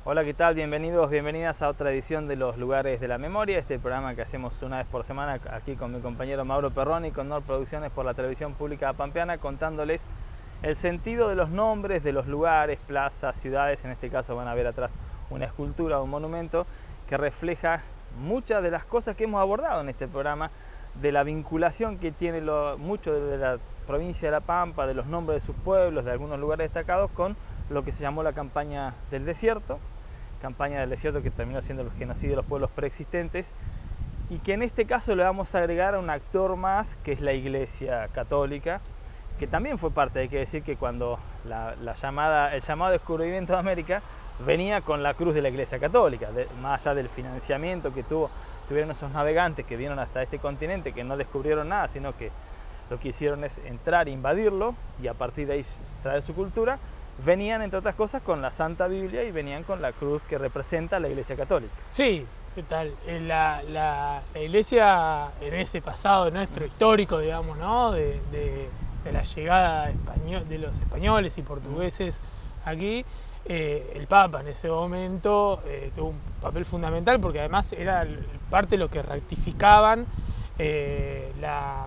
Hola, ¿qué tal? Bienvenidos, bienvenidas a otra edición de Los Lugares de la Memoria, este programa que hacemos una vez por semana aquí con mi compañero Mauro Perroni, con NOR Producciones por la Televisión Pública Pampeana, contándoles el sentido de los nombres de los lugares, plazas, ciudades. En este caso van a ver atrás una escultura, un monumento que refleja muchas de las cosas que hemos abordado en este programa, de la vinculación que tiene mucho de la provincia de La Pampa, de los nombres de sus pueblos, de algunos lugares destacados, con lo que se llamó la campaña del desierto que terminó siendo el genocidio de los pueblos preexistentes, y que en este caso le vamos a agregar a un actor más, que es la Iglesia Católica, que también fue parte. Hay que decir que cuando el llamado descubrimiento de América venía con la cruz de la Iglesia Católica, más allá del financiamiento que tuvieron esos navegantes que vinieron hasta este continente, que no descubrieron nada, sino que lo que hicieron es entrar, invadirlo y a partir de ahí traer su cultura. Venían, entre otras cosas, con la Santa Biblia y venían con la cruz que representa la Iglesia Católica. Sí, ¿qué tal? La Iglesia, en ese pasado nuestro histórico, digamos, ¿no? de la llegada de los españoles y portugueses aquí, el Papa en ese momento tuvo un papel fundamental, porque además era parte de lo que ratificaban la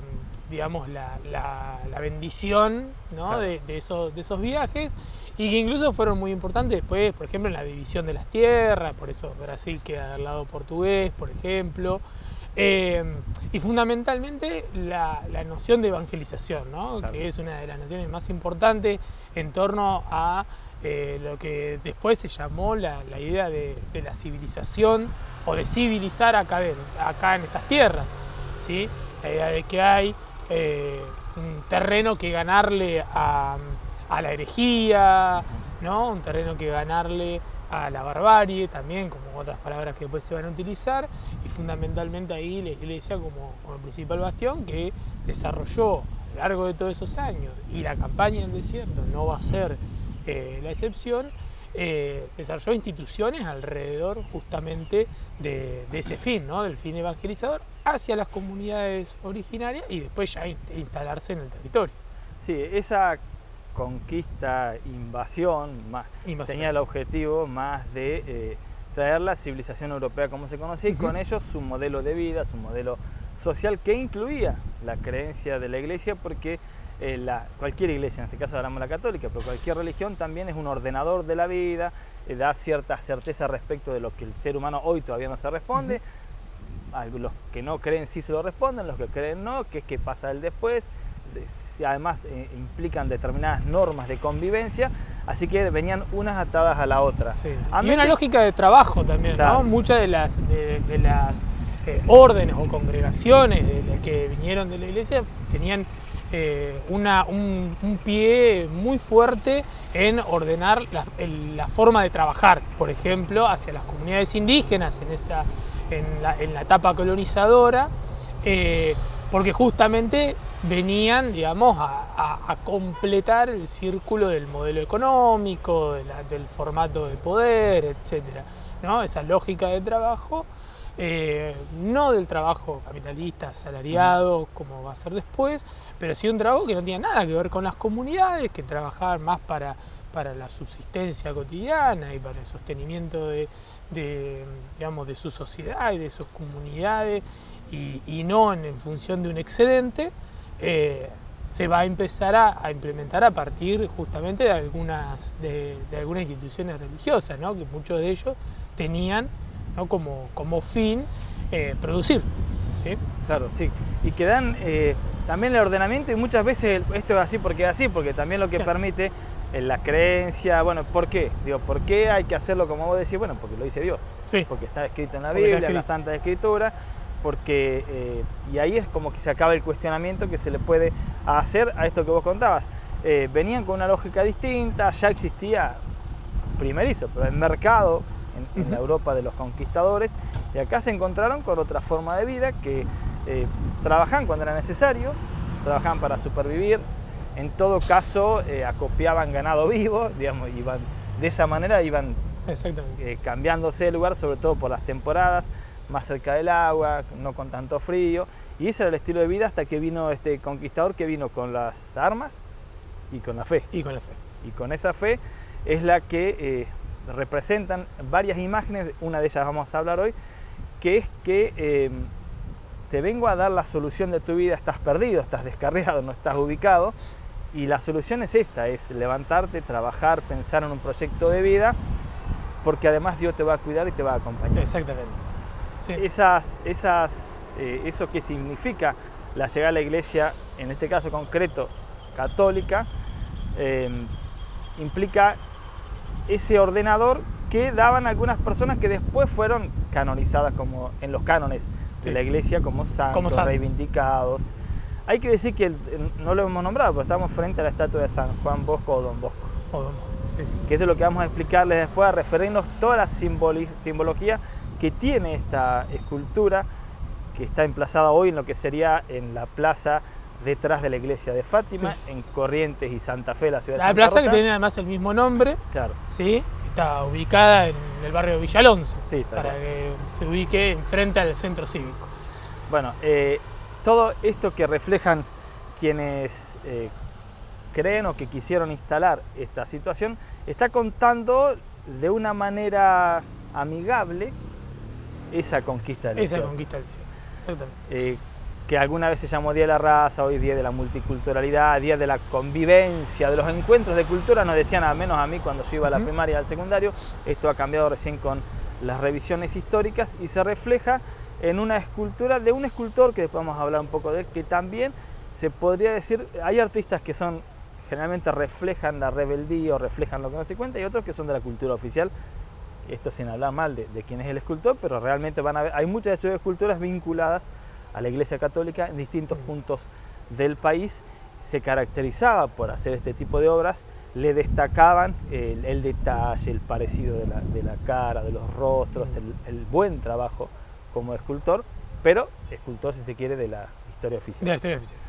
bendición, ¿no? Claro. de esos viajes, y que incluso fueron muy importantes después, por ejemplo, en la división de las tierras. Por eso Brasil queda del lado portugués, por ejemplo, y fundamentalmente la noción de evangelización, ¿no? Claro. Que es una de las nociones más importantes en torno a lo que después se llamó la idea de la civilización, o de civilizar acá en estas tierras, ¿sí? La idea de que hay un terreno que ganarle a la herejía, ¿no? Un terreno que ganarle a la barbarie también, como otras palabras que después se van a utilizar, y fundamentalmente ahí la Iglesia como el principal bastión que desarrolló a lo largo de todos esos años, y la campaña del desierto no va a ser la excepción. Desarrolló instituciones alrededor justamente de ese fin, ¿no? Del fin evangelizador hacia las comunidades originarias, y después ya instalarse en el territorio. Sí, esa conquista, invasión. Tenía el objetivo más de traer la civilización europea como se conocía, y con ello su modelo de vida, su modelo social, que incluía la creencia de la Iglesia, porque cualquier iglesia, en este caso hablamos de la católica, pero cualquier religión también es un ordenador de la vida, da cierta certeza respecto de lo que el ser humano hoy todavía no se responde. Los que no creen sí se lo responden, los que creen no, que es que pasa el después. Además implican determinadas normas de convivencia, así que venían unas atadas a la otra. Sí. Y una lógica de trabajo también, claro, ¿no? Muchas de las órdenes o congregaciones que vinieron de la Iglesia tenían un pie muy fuerte en ordenar la forma de trabajar, por ejemplo, hacia las comunidades indígenas en la etapa colonizadora, porque justamente venían, digamos, a completar el círculo del modelo económico, del formato de poder, etcétera, ¿no? Esa lógica de trabajo, no del trabajo capitalista, asalariado, como va a ser después, pero sí un trabajo que no tenía nada que ver con las comunidades, que trabajaban más para la subsistencia cotidiana y para el sostenimiento de su sociedad y de sus comunidades, y no en función de un excedente. Se va a empezar a implementar a partir justamente de algunas instituciones religiosas, ¿no? Que muchos de ellos tenían, ¿no? como fin producir, ¿sí? Claro, sí. Y que dan también el ordenamiento, y muchas veces esto es así porque también lo que permite la creencia. Bueno, ¿por qué? ¿Por qué hay que hacerlo como vos decís? Bueno, porque lo dice Dios. Sí. Porque está escrito en la Biblia, en la Santa Escritura. Porque y ahí es como que se acaba el cuestionamiento que se le puede hacer a esto que vos contabas. Venían con una lógica distinta, ya existía primerizo, pero el mercado en la Europa de los conquistadores, y acá se encontraron con otra forma de vida, que trabajaban cuando era necesario, trabajaban para supervivir, en todo caso acopiaban ganado vivo, digamos, de esa manera iban cambiándose de lugar, sobre todo por las temporadas, más cerca del agua, no con tanto frío, y ese era el estilo de vida hasta que vino este conquistador, que vino con las armas y con la fe. Y con la fe. Y con esa fe es la que representan varias imágenes, una de ellas vamos a hablar hoy, que es que te vengo a dar la solución de tu vida, estás perdido, estás descarriado, no estás ubicado, y la solución es esta, es levantarte, trabajar, pensar en un proyecto de vida, porque además Dios te va a cuidar y te va a acompañar. Exactamente. Sí. Eso que significa la llegada a la iglesia, en este caso concreto católica, implica ese ordenador que daban algunas personas que después fueron canonizadas como en los cánones de la iglesia como santos, reivindicados. Hay que decir que no lo hemos nombrado, pero estamos frente a la estatua de San Juan Bosco o Don Bosco. Sí. Que es de lo que vamos a explicarles después, a referirnos toda la simbología que tiene esta escultura, que está emplazada hoy en lo que sería en la plaza detrás de la iglesia de Fátima, en Corrientes y Santa Fe, la ciudad de Santa Rosa. La plaza que tiene además el mismo nombre, claro. ¿sí? Está ubicada en el barrio de Villalonce, para claro, que se ubique enfrente al centro cívico. Bueno, todo esto que reflejan quienes creen o que quisieron instalar esta situación, está contando de una manera amigable esa conquista del cielo. Esa conquista del cielo, exactamente. Que alguna vez se llamó Día de la Raza, hoy Día de la Multiculturalidad, Día de la Convivencia, de los encuentros de cultura, nos decían, al menos a mí cuando yo iba a la primaria y al secundario. Esto ha cambiado recién con las revisiones históricas y se refleja en una escultura de un escultor, que después vamos a hablar un poco de él, que también se podría decir, hay artistas que son, generalmente reflejan la rebeldía o reflejan lo que no se cuenta, y otros que son de la cultura oficial, esto sin hablar mal de quién es el escultor, pero realmente hay muchas de sus esculturas vinculadas a la Iglesia Católica en distintos puntos del país. Se caracterizaba por hacer este tipo de obras, le destacaban el detalle, el parecido de la cara, de los rostros, el buen trabajo como escultor, pero escultor, si se quiere, de la historia oficial. De la historia oficial.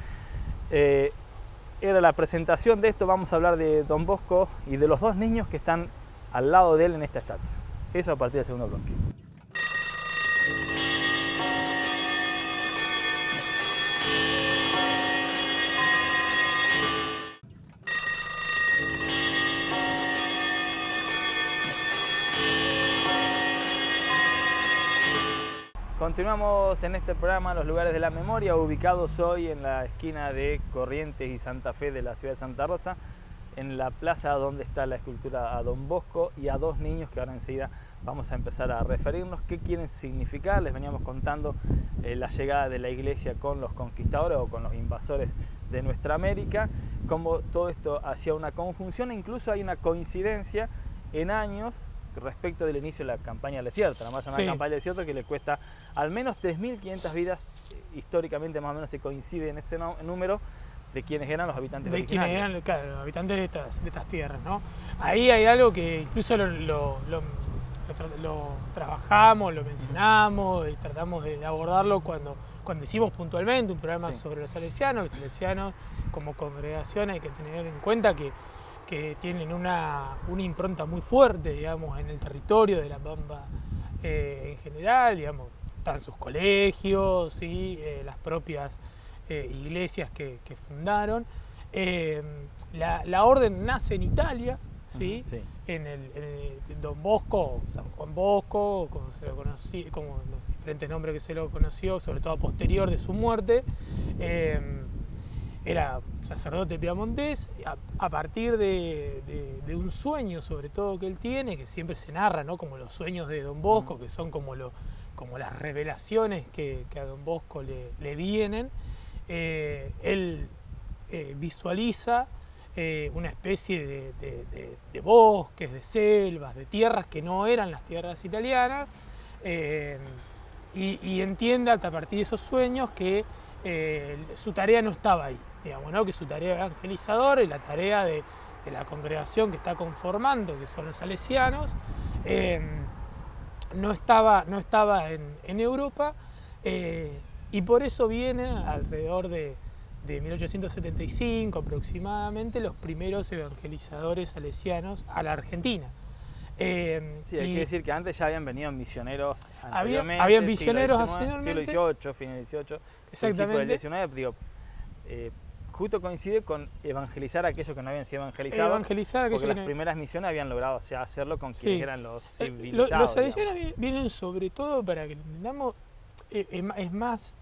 Era la presentación de esto. Vamos a hablar de Don Bosco y de los dos niños que están al lado de él en esta estatua. Eso a partir del segundo bloque. Continuamos en este programa Los Lugares de la Memoria, ubicados hoy en la esquina de Corrientes y Santa Fe de la ciudad de Santa Rosa, en la plaza donde está la escultura a Don Bosco y a dos niños que ahora enseguida vamos a empezar a referirnos qué quieren significar. Les veníamos contando la llegada de la iglesia con los conquistadores o con los invasores de nuestra América, cómo todo esto hacía una conjunción, e incluso hay una coincidencia en años respecto del inicio de la campaña del desierto, la más llamada campaña del desierto, que le cuesta al menos 3.500 vidas. Históricamente más o menos se coincide en ese número de quienes eran los habitantes originarios. De quienes eran, claro, los habitantes de estas tierras, ¿no? Ahí hay algo que incluso lo trabajamos, lo mencionamos y tratamos de abordarlo cuando hicimos puntualmente un programa sobre los salesianos. Los salesianos como congregación hay que tener en cuenta que tienen una impronta muy fuerte, digamos, en el territorio de La Pampa en general, digamos, están sus colegios, ¿sí? Las propias iglesias que fundaron. La orden nace en Italia, ¿sí? En Don Bosco, San Juan Bosco, como se lo conocía, como los diferentes nombres que se lo conoció, sobre todo a posterior de su muerte. Era sacerdote piamontés, a partir de un sueño sobre todo que él tiene, que siempre se narra, ¿no? Como los sueños de Don Bosco, que son como las revelaciones que a Don Bosco le vienen. Él visualiza una especie de bosques, de selvas, de tierras que no eran las tierras italianas, y entiende a partir de esos sueños que su tarea no estaba ahí, digamos, ¿no? Que su tarea evangelizadora y la tarea de la congregación que está conformando, que son los salesianos, no estaba en Europa, y por eso vienen alrededor de 1875 aproximadamente los primeros evangelizadores salesianos a la Argentina. Hay que decir que antes ya habían venido misioneros anteriormente. Habían misioneros anteriormente. Siglo XVIII, fin del XVIII, exactamente. principio del XIX, justo coincide con evangelizar a aquellos que no habían sido evangelizados. Porque las primeras misiones habían logrado hacerlo con quienes eran los civilizados. Los salesianos vienen sobre todo, para que lo entendamos, es más,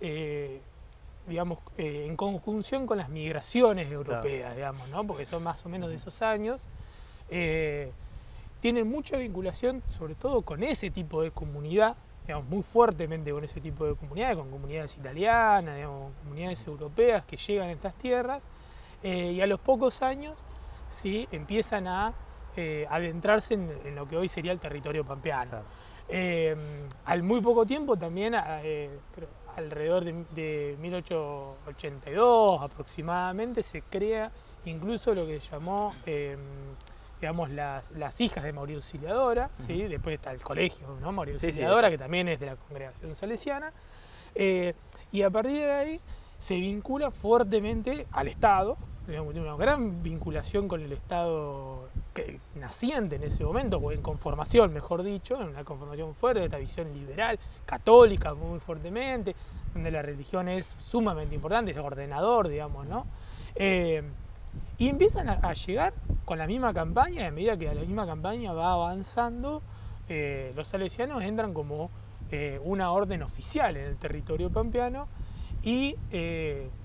digamos, en conjunción con las migraciones europeas, digamos, ¿no? Porque son más o menos de esos años. Tienen mucha vinculación, sobre todo con ese tipo de comunidad, digamos, muy fuertemente con ese tipo de comunidades, con comunidades italianas, digamos, comunidades europeas que llegan a estas tierras, y a los pocos años sí empiezan a adentrarse en lo que hoy sería el territorio pampeano. Claro. Al muy poco tiempo también, alrededor de 1882 aproximadamente, se crea incluso lo que se llamó digamos, las hijas de María Auxiliadora, ¿sí? Después está el colegio, ¿no? María Auxiliadora, que también es de la congregación salesiana, y a partir de ahí se vincula fuertemente al Estado, digamos, tiene una gran vinculación con el Estado naciente en ese momento, o en conformación, mejor dicho, en una conformación fuerte, de esta visión liberal, católica muy fuertemente, donde la religión es sumamente importante, es ordenador, digamos, ¿no? Y empiezan a llegar con la misma campaña, y a medida que la misma campaña va avanzando, los salesianos entran como una orden oficial en el territorio pampeano y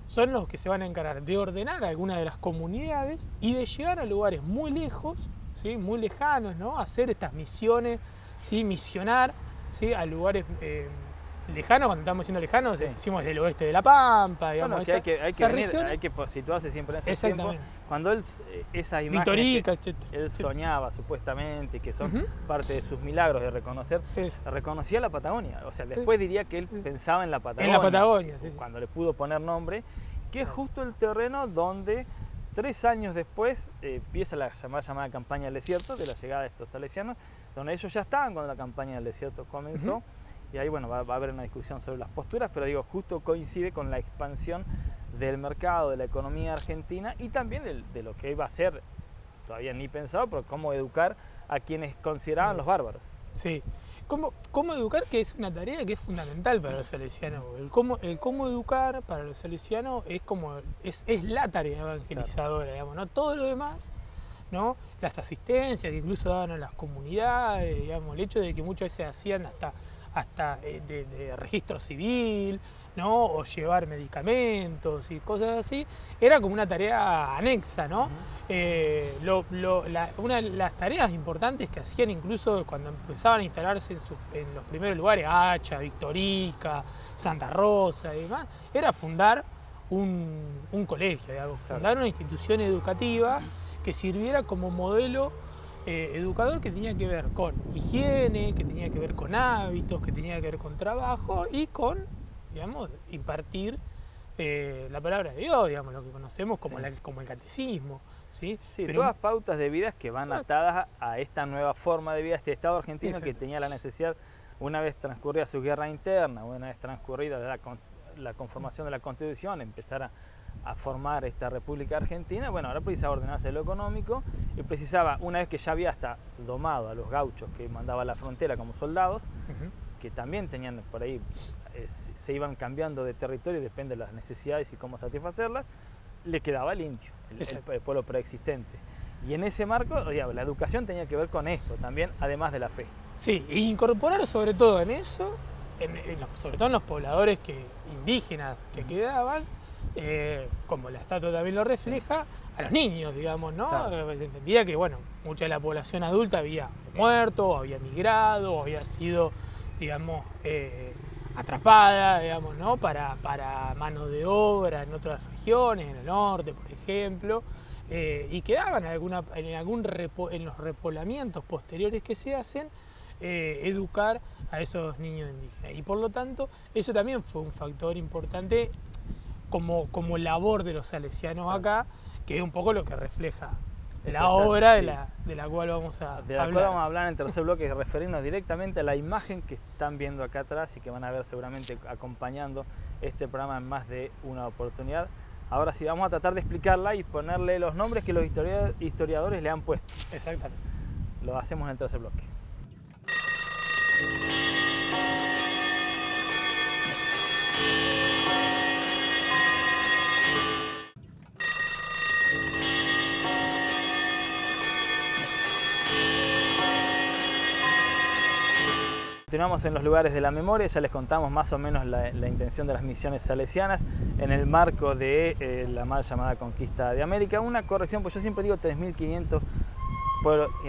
son los que se van a encargar de ordenar algunas de las comunidades y de llegar a lugares muy lejos, ¿sí? Muy lejanos, ¿no? Hacer estas misiones, ¿sí? Misionar, ¿sí? A lugares lejanos. Cuando estamos diciendo lejanos, decimos del oeste de La Pampa, digamos. Bueno, que hay que situarse siempre en ese tiempo. Cuando él, esas imágenes Vitorica, él soñaba supuestamente, que son parte de sus milagros de reconocer, reconocía la Patagonia. O sea, después diría que él pensaba en la Patagonia. En la Patagonia, cuando le pudo poner nombre, que es justo el terreno donde 3 años después empieza la llamada campaña del desierto, de la llegada de estos salesianos, donde ellos ya estaban cuando la campaña del desierto comenzó. Y ahí, bueno, va a haber una discusión sobre las posturas, pero digo, justo coincide con la expansión del mercado, de la economía argentina y también de lo que iba a ser, todavía ni pensado, pero cómo educar a quienes consideraban los bárbaros. Sí, cómo educar, que es una tarea que es fundamental para los salesianos. El cómo educar para los salesianos es la tarea evangelizadora, digamos, ¿no? Todo lo demás, ¿no? Las asistencias que incluso daban a las comunidades, digamos, el hecho de que muchas veces hacían hasta de registro civil, ¿no? O llevar medicamentos y cosas así, era como una tarea anexa, ¿no? Una de las tareas importantes que hacían incluso cuando empezaban a instalarse en los primeros lugares, Hacha, Victorica, Santa Rosa y demás, era fundar un colegio, digamos, fundar una institución educativa que sirviera como modelo educador, que tenía que ver con higiene, que tenía que ver con hábitos, que tenía que ver con trabajo y con, digamos, impartir la palabra de Dios, digamos, lo que conocemos como el catecismo, ¿sí? Pero todas pautas de vida que van atadas a esta nueva forma de vida, este Estado argentino que tenía la necesidad, una vez transcurrida su guerra interna, una vez transcurrida la conformación de la Constitución, empezar a formar esta República Argentina. Bueno, ahora precisaba ordenarse lo económico y precisaba, una vez que ya había hasta domado a los gauchos que mandaba a la frontera como soldados, que también tenían por ahí, se iban cambiando de territorio, depende de las necesidades y cómo satisfacerlas, le quedaba el indio, el pueblo preexistente. Y en ese marco, digamos, la educación tenía que ver con esto también, además de la fe. Sí, e incorporar sobre todo en eso, sobre todo en los pobladores indígenas que quedaban, como la estatua también lo refleja, a los niños, digamos, ¿no? Claro. Se entendía que, bueno, mucha de la población adulta había muerto, había migrado, había sido, digamos, atrapada, digamos, ¿no? Para mano de obra en otras regiones, en el norte, por ejemplo, y quedaban en los repoblamientos posteriores que se hacen, educar a esos niños indígenas. Y por lo tanto, eso también fue un factor importante como labor de los salesianos acá, que es un poco lo que refleja la obra de la cual vamos a hablar. De la cual vamos a hablar en el tercer bloque, referirnos directamente a la imagen que están viendo acá atrás y que van a ver seguramente acompañando este programa en más de una oportunidad. Ahora sí, vamos a tratar de explicarla y ponerle los nombres que los historiadores le han puesto. Exactamente. Lo hacemos en el tercer bloque. Continuamos en los lugares de la memoria, ya les contamos más o menos la intención de las misiones salesianas en el marco de la mal llamada conquista de América. Una corrección, pues yo siempre digo 3.500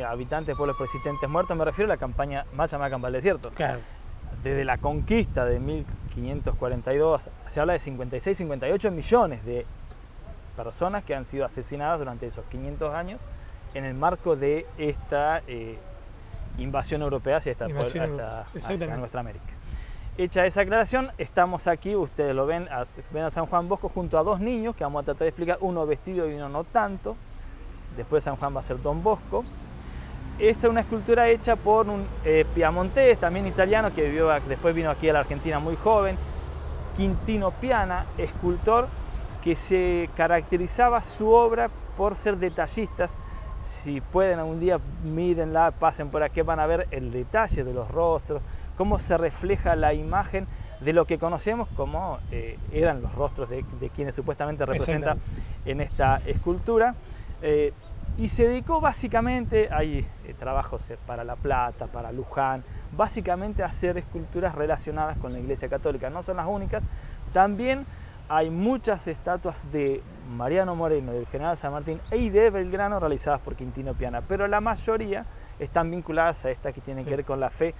habitantes, pueblos persistentes muertos, me refiero a la campaña mal llamada Campal Desierto. Claro. Desde la conquista de 1542 se habla de 56, 58 millones de personas que han sido asesinadas durante esos 500 años en el marco de esta invasión europea hacia nuestra América. Hecha esa aclaración, estamos aquí, ustedes lo ven a San Juan Bosco junto a dos niños que vamos a tratar de explicar, uno vestido y uno no tanto. Después San Juan va a ser Don Bosco. Esta es una escultura hecha por un piamontés, también italiano, que después vino aquí a la Argentina muy joven, Quintino Piana, escultor que se caracterizaba su obra por ser detallistas. Si pueden algún día, mírenla, pasen por aquí, van a ver el detalle de los rostros, cómo se refleja la imagen de lo que conocemos como eran los rostros de quienes supuestamente representan en esta escultura. Y se dedicó básicamente, hay trabajos para La Plata, para Luján, básicamente a hacer esculturas relacionadas con la Iglesia Católica. No son las únicas, también hay muchas estatuas de Mariano Moreno, del General San Martín y de Belgrano realizadas por Quintino Piana, pero la mayoría están vinculadas a esta que tiene que ver con la fe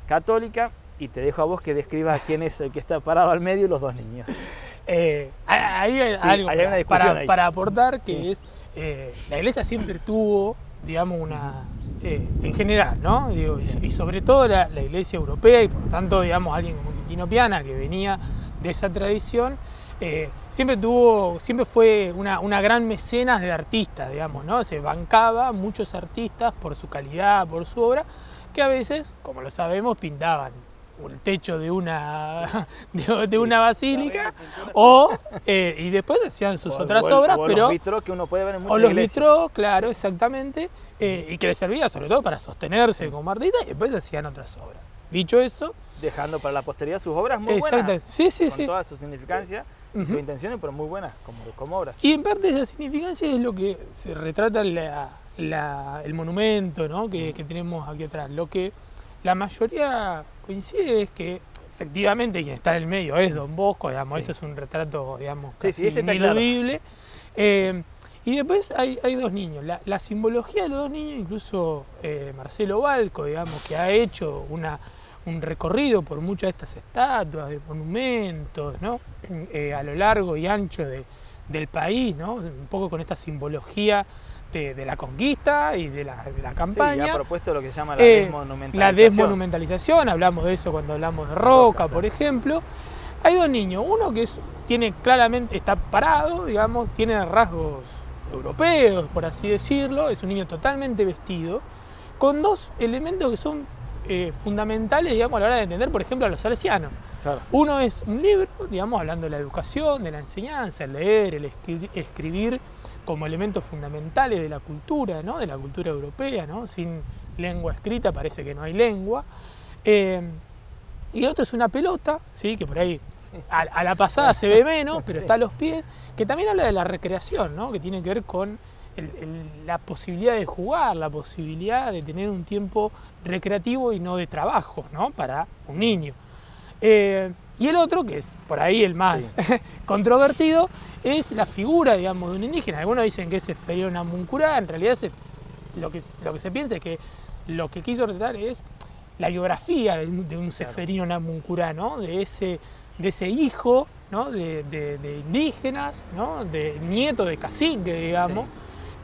católica. Y te dejo a vos que describas quién es el que está parado al medio y los dos niños. Hay algo una discusión para aportar, que es, la Iglesia siempre tuvo, digamos, en general, ¿no? Digo, y sobre todo la Iglesia europea, y por lo tanto, digamos, alguien como Quintino Piana, que venía de esa tradición, siempre fue una gran mecenas de artistas, digamos, ¿no? Se bancaba muchos artistas por su calidad, por su obra, que a veces, como lo sabemos, pintaban el techo de una basílica y después hacían sus otras obras, pero los vitrós que uno puede ver en muchas iglesias. Los vitrós, claro, exactamente, y que les servía sobre todo para sostenerse como artistas, y después hacían otras obras. Dicho eso, dejando para la posteridad sus obras muy buenas, con toda su significancia y sus intenciones, pero muy buenas como obras. Y en parte esa significancia es lo que se retrata el monumento, ¿no? que tenemos aquí atrás. Lo que la mayoría coincide es que efectivamente quien está en el medio es Don Bosco, digamos, ese es un retrato, digamos, casi ineludible. Claro. Y después hay dos niños. La simbología de los dos niños, incluso Marcelo Balco, digamos, que ha hecho un recorrido por muchas de estas estatuas, de monumentos, ¿no? A lo largo y ancho del país, ¿no? Un poco con esta simbología de la conquista y de la campaña. Sí, ha propuesto lo que se llama la desmonumentalización. La desmonumentalización, hablamos de eso cuando hablamos de Roca, por ejemplo. Hay dos niños, uno que está parado, digamos, tiene rasgos europeos, por así decirlo, es un niño totalmente vestido, con dos elementos que son fundamentales, digamos, a la hora de entender, por ejemplo, a los salesianos. Claro. Uno es un libro, digamos, hablando de la educación, de la enseñanza, el leer, el escribir, como elementos fundamentales de la cultura, ¿no? De la cultura europea, ¿no? Sin lengua escrita parece que no hay lengua. Y el otro es una pelota, ¿sí? Que por ahí a la pasada se ve menos, pero está a los pies, que también habla de la recreación, ¿no? Que tiene que ver con la posibilidad de jugar, la posibilidad de tener un tiempo recreativo y no de trabajo, ¿no? Para un niño. Y el otro, que es por ahí el más controvertido, es la figura, digamos, de un indígena. Algunos dicen que es Seferino Namuncurá, en realidad lo que se piensa es que lo que quiso retratar es la biografía de un Seferino Namuncurá, ¿no? De ese hijo, ¿no? de indígenas, ¿no? De nieto de cacique, digamos,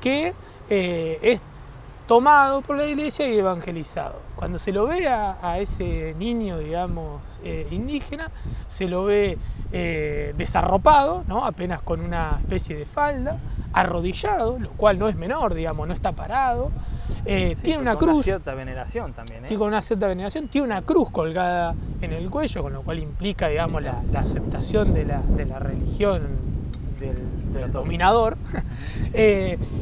que es tomado por la iglesia y evangelizado. Cuando se lo ve a ese niño, digamos, indígena, se lo ve desarropado, ¿no? Apenas con una especie de falda, arrodillado, lo cual no es menor, digamos, no está parado. Tiene una cruz. Con una cierta veneración también. Tiene una cierta veneración, tiene una cruz colgada en el cuello, con lo cual implica, digamos, la aceptación de la religión del dominador.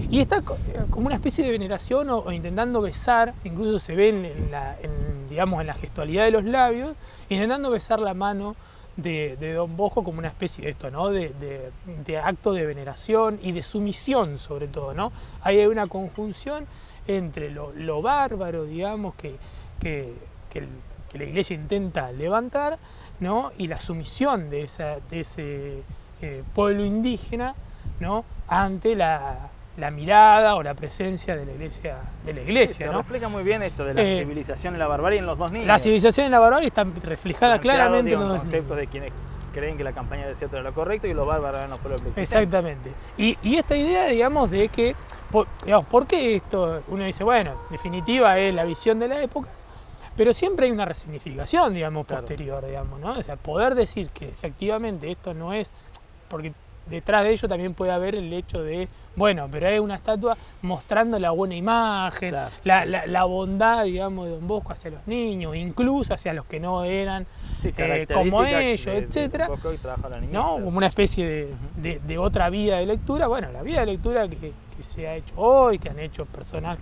Y está como una especie de veneración o intentando besar, incluso se ve en la gestualidad de los labios, intentando besar la mano de Don Bosco como una especie de esto, ¿no? de acto de veneración y de sumisión, sobre todo, ¿no? Ahí hay una conjunción entre lo bárbaro, digamos, que que la iglesia intenta levantar, ¿no? Y la sumisión de ese pueblo indígena, ¿no? Ante la mirada o la presencia de la iglesia. Sí, se ¿no? Refleja muy bien esto de la civilización y la barbarie en los dos niños. La civilización y la barbarie están reflejadas claramente en los dos conceptos de quienes creen que la campaña de Desierto era lo correcto y los bárbaros eran los pueblos preexistentes. Exactamente. Y esta idea, digamos, de que, ¿por qué esto? Uno dice, bueno, en definitiva es la visión de la época, pero siempre hay una resignificación, digamos, posterior, digamos, ¿no? O sea, poder decir que efectivamente esto no es, porque detrás de ello también puede haber el hecho de, bueno, pero hay una estatua mostrando la buena imagen, la bondad, digamos, de Don Bosco hacia los niños, incluso hacia los que no eran como ellos, etcétera, ¿no? Como una especie de otra vía de lectura. Bueno, la vía de lectura que se ha hecho hoy, que han hecho personas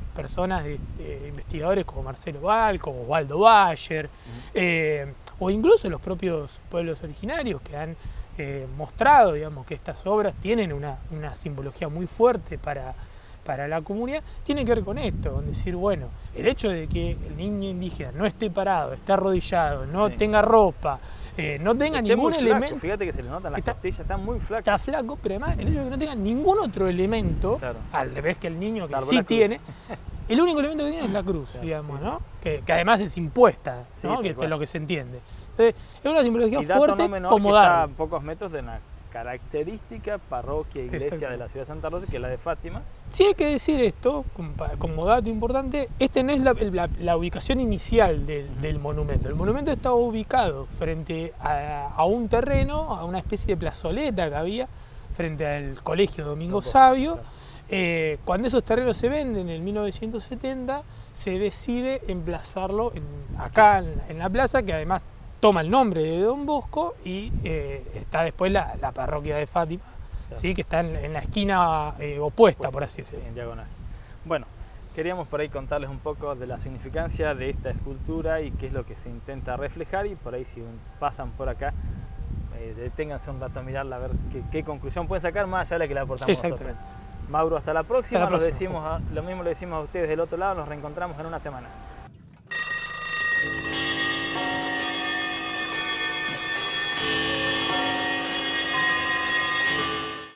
investigadores como Marcelo Val, como Waldo Bayer, o incluso los propios pueblos originarios que han mostrado, digamos, que estas obras tienen una simbología muy fuerte para la comunidad, tiene que ver con esto, con decir, bueno, el hecho de que el niño indígena no esté parado, esté arrodillado, no tenga ropa, no tenga ningún elemento. Fíjate que se le notan las costillas, está muy flaco. Está flaco, pero además el hecho de que no tenga ningún otro elemento, al revés que el niño que sí tiene, el único elemento que tiene es la cruz, digamos, ¿no? Que además es impuesta, ¿no? Que esto es lo que se entiende. Entonces, es una simbología fuerte, como está a pocos metros de una característica parroquia, iglesia de la ciudad de Santa Rosa, que es la de Fátima. Sí hay que decir esto, como dato importante, no es la ubicación inicial del monumento. El monumento estaba ubicado frente a un terreno, a una especie de plazoleta que había frente al Colegio Domingo Sabio. Cuando esos terrenos se venden en 1970, se decide emplazarlo acá en la plaza, que además toma el nombre de Don Bosco, y está después la parroquia de Fátima, ¿sí? Que está en la esquina opuesta, por así decirlo. En diagonal. Bueno, queríamos por ahí contarles un poco de la significancia de esta escultura y qué es lo que se intenta reflejar, y por ahí si pasan por acá, deténganse un rato a mirarla, a ver qué conclusión pueden sacar más allá de la que le aportamos nosotros. Mauro, hasta la próxima. Lo mismo le decimos a ustedes del otro lado, nos reencontramos en una semana.